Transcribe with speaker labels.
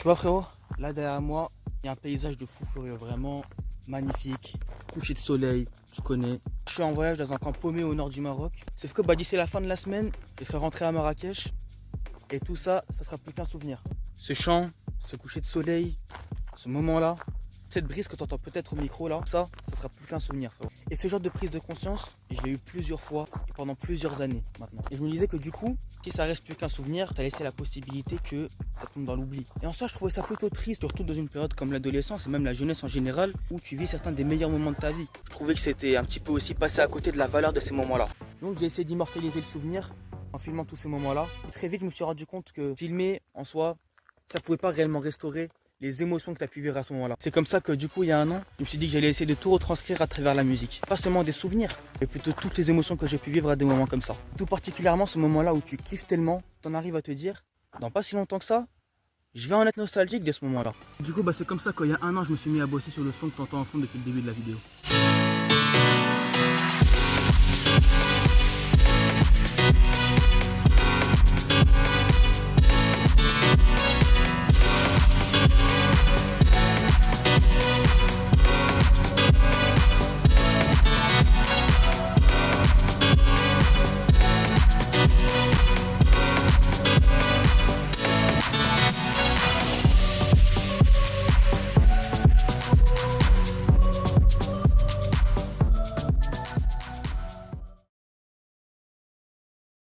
Speaker 1: Tu vois frérot, là derrière moi, il y a un paysage de fou furieux, vraiment magnifique. Coucher de soleil, tu connais. Je suis en voyage dans un camp paumé au nord du Maroc. Sauf que d'ici la fin de la semaine, je serai rentré à Marrakech. Et tout ça, ça sera plus qu'un souvenir. Ce chant, ce coucher de soleil, ce moment-là, cette brise que tu entends peut-être au micro là, ça sera plus qu'un souvenir. Frérot. Et ce genre de prise de conscience, je l'ai eu plusieurs fois et pendant plusieurs années maintenant. Et je me disais que du coup, si ça reste plus qu'un souvenir, ça laissé la possibilité que ça tombe dans l'oubli. Et en soi, je trouvais ça plutôt triste, surtout dans une période comme l'adolescence et même la jeunesse en général, où tu vis certains des meilleurs moments de ta vie. Je trouvais que c'était un petit peu aussi passé à côté de la valeur de ces moments-là. Donc j'ai essayé d'immortaliser le souvenir en filmant tous ces moments-là. Et très vite, je me suis rendu compte que filmer en soi, ça pouvait pas réellement restaurer les émotions que tu as pu vivre à ce moment-là. C'est comme ça que du coup, il y a un an, je me suis dit que j'allais essayer de tout retranscrire à travers la musique. Pas seulement des souvenirs, mais plutôt toutes les émotions que j'ai pu vivre à des moments comme ça. Tout particulièrement ce moment-là où tu kiffes tellement, t'en arrives à te dire, dans pas si longtemps que ça, je vais en être nostalgique de ce moment-là. Du coup, c'est comme ça qu'il y a un an, je me suis mis à bosser sur le son que tu entends en fond depuis le début de la vidéo.